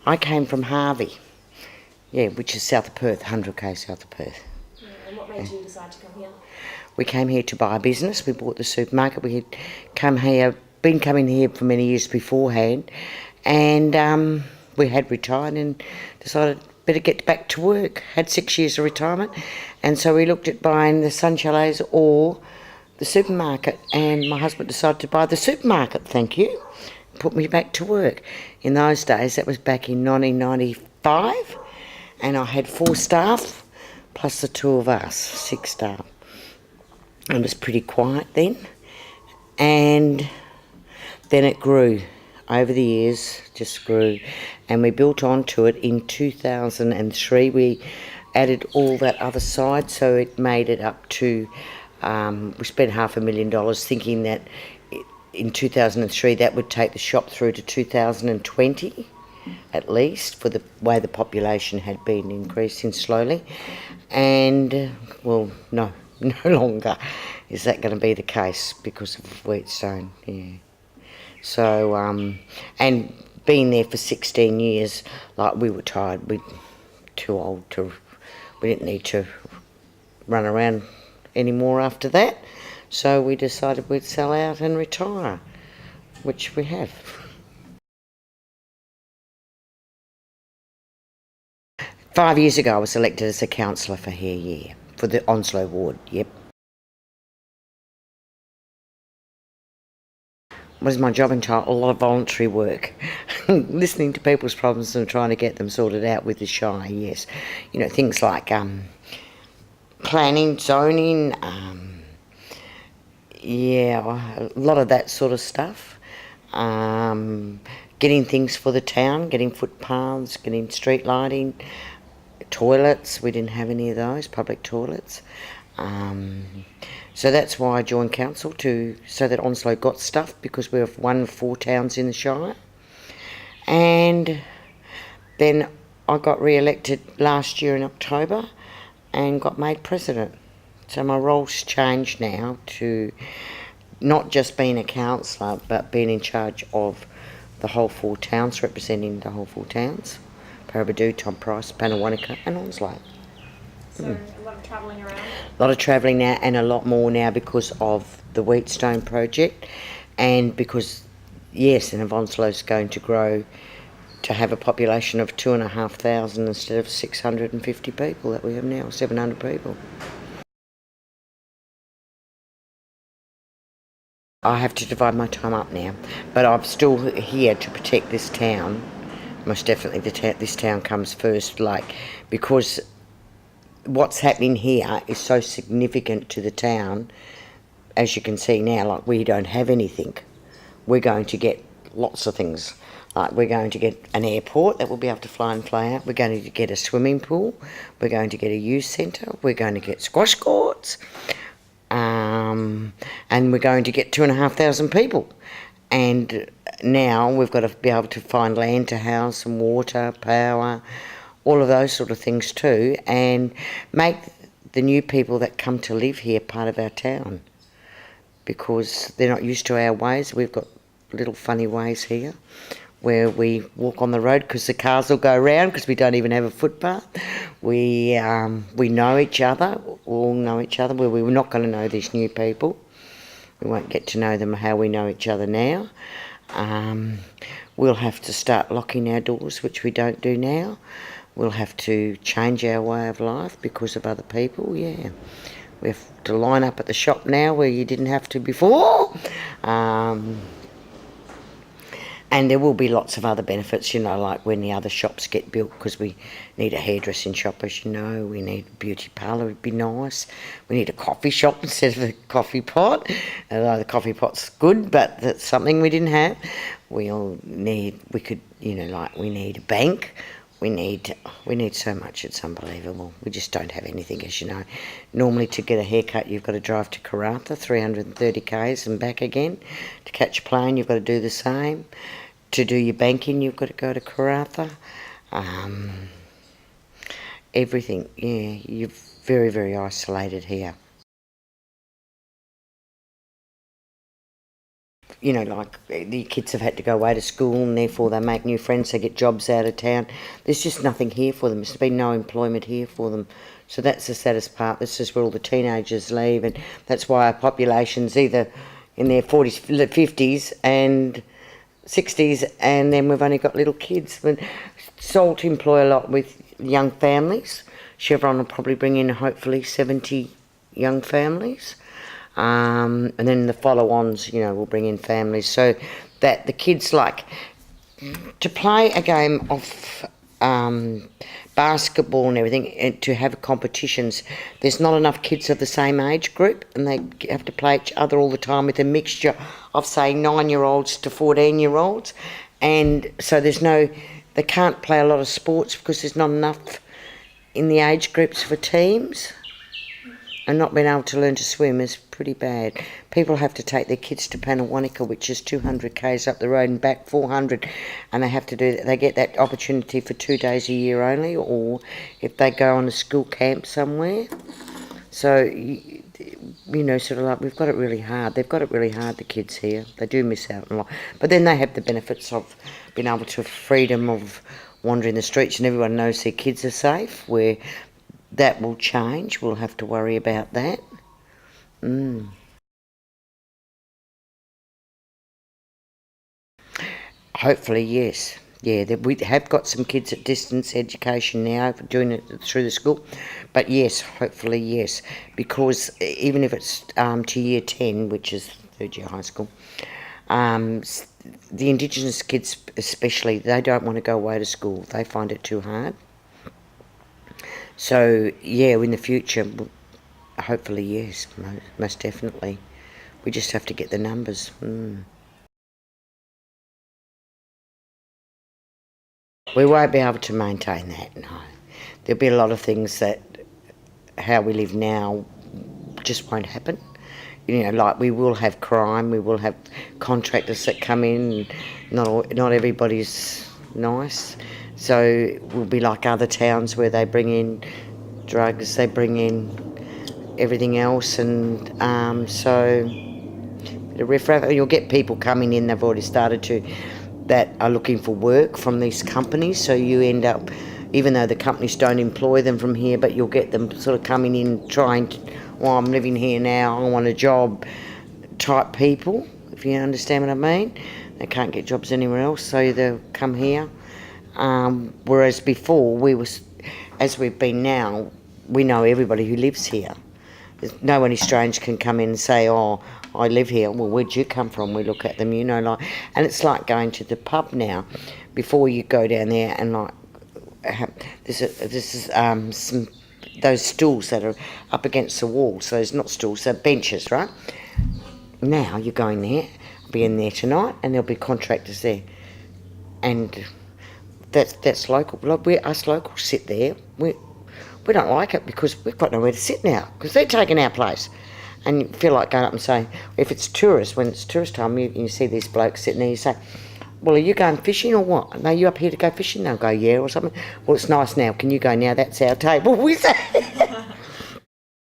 I came from Harvey, which is south of Perth, 100k south of Perth. Yeah, and what made you decide to come here? We came here to buy a business. We bought the supermarket. We had been coming here for many years beforehand, and we had retired and decided better get back to work. Had 6 years of retirement, and so we looked at buying the Sun Chalets or the supermarket, and my husband decided to buy the supermarket. Thank you. Put me back to work. In those days, that was back in 1995, and I had 4 staff plus the 2 of us, 6 staff. It was pretty quiet then, and then it grew over the years, just grew, and we built onto it in 2003. We added all that other side, so it made it up to, we spent $500,000 thinking that in 2003 that would take the shop through to 2020 at least, for the way the population had been increasing slowly, and well, no longer is that going to be the case because of Wheatstone. So and being there for 16 years, like, we were tired, we too old to, we didn't need to run around anymore after that, so we decided we'd sell out and retire, which we have. 5 years ago I was elected as a councillor for here, for the Onslow ward, yep. What is my job entitled? A lot of voluntary work. Listening to people's problems and trying to get them sorted out with the Shire, yes. You know, things like planning, zoning, a lot of that sort of stuff. Getting things for the town, getting footpaths, getting street lighting, toilets. We didn't have any of those, public toilets. So that's why I joined council, so that Onslow got stuff, because we're one of 4 towns in the Shire. And then I got re-elected last year in October and got made president. So my role's changed now to not just being a councillor, but being in charge of the whole 4 towns, representing the whole 4 towns: Paraburdoo, Tom Price, Pannawonica and Onslow. So a lot of travelling around? A lot of travelling now, and a lot more now because of the Wheatstone project, and because, yes, and Onslow's going to grow to have a population of 2,500 instead of 650 people that we have now, 700 people. I have to divide my time up now, but I'm still here to protect this town. Most definitely this town comes first, because what's happening here is so significant to the town. As you can see now, we don't have anything. We're going to get lots of things. We're going to get an airport that we'll be able to fly in, fly out. We're going to get a swimming pool. We're going to get a youth centre. We're going to get squash courts. And we're going to get 2,500 people. And now we've got to be able to find land to house and water, power, all of those sort of things too, and make the new people that come to live here part of our town, because they're not used to our ways. We've got little funny ways here where we walk on the road because the cars will go round, because we don't even have a footpath. We know each other, all know each other, where we're not going to know these new people. We won't get to know them how we know each other now. We'll have to start locking our doors, which we don't do now. We'll have to change our way of life because of other people, yeah. We have to line up at the shop now where you didn't have to before. And there will be lots of other benefits, like when the other shops get built, because we need a hairdressing shop, as you know. We need a beauty parlour, would be nice. We need a coffee shop instead of a coffee pot. Although the coffee pot's good, but that's something we didn't have. We need a bank. We need so much, it's unbelievable. We just don't have anything, as you know. Normally to get a haircut you've got to drive to Karratha, 330 k's and back again. To catch a plane you've got to do the same. To do your banking you've got to go to Karratha. Everything, yeah, you're very, very isolated here. you know, like the kids have had to go away to school and therefore they make new friends, they get jobs out of town. There's just nothing here for them. There's been no employment here for them. So that's the saddest part. This is where all the teenagers leave, and that's why our population's either in their 40s, 50s and 60s, and then we've only got little kids. But Salt employ a lot with young families. Chevron will probably bring in hopefully 70 young families. And then the follow-ons, you know, will bring in families, so that the kids like to play a game of basketball and everything, and to have competitions. There's not enough kids of the same age group, and they have to play each other all the time with a mixture of, say, 9-year-olds to 14-year-olds, and so they can't play a lot of sports because there's not enough in the age groups for teams. And not being able to learn to swim is pretty bad. People have to take their kids to Panawanika, which is 200 k's up the road, and back 400, and they have to do that. They get that opportunity for 2 days a year only, or if they go on a school camp somewhere. So, you know, sort of like, we've got it really hard. They've got it really hard, the kids here. They do miss out on a lot. But then they have the benefits of being able to have freedom of wandering the streets, and everyone knows their kids are safe, where that will change. We'll have to worry about that. Hopefully, yes. Yeah, we have got some kids at distance education now, doing it through the school. But yes, hopefully, yes. Because even if it's to year 10, which is third year high school, the Indigenous kids especially, they don't want to go away to school. They find it too hard. So, yeah, in the future, hopefully, yes, most definitely. We just have to get the numbers. We won't be able to maintain that, no. There'll be a lot of things that how we live now just won't happen. You know, like we will have crime, we will have contractors that come in, not everybody's nice. So we'll be like other towns where they bring in drugs, they bring in everything else, and so you'll get people coming in, they've already started to, that are looking for work from these companies, so you end up, even though the companies don't employ them from here, but you'll get them sort of coming in trying to, well, I'm living here now, I want a job type people, if you understand what I mean. They can't get jobs anywhere else, so they'll come here. Whereas before, as we've been now, we know everybody who lives here. No one strange can come in and say, oh, I live here. Well, where'd you come from? We look at them, you know, like, and it's like going to the pub now. Before you go down there and like, this is some those stools that are up against the wall. So it's not stools, they're benches, right? Now you're going there, I'll be in there tonight, and there'll be contractors there, and that's local. Like us locals sit there. We don't like it because we've got nowhere to sit now because they're taking our place. And you feel like going up and saying, if it's tourists, when it's tourist time, you see these blokes sitting there, you say, well, are you going fishing or what? Are you up here to go fishing? They'll go, yeah, or something. Well, it's nice now. Can you go now? That's our table. We say.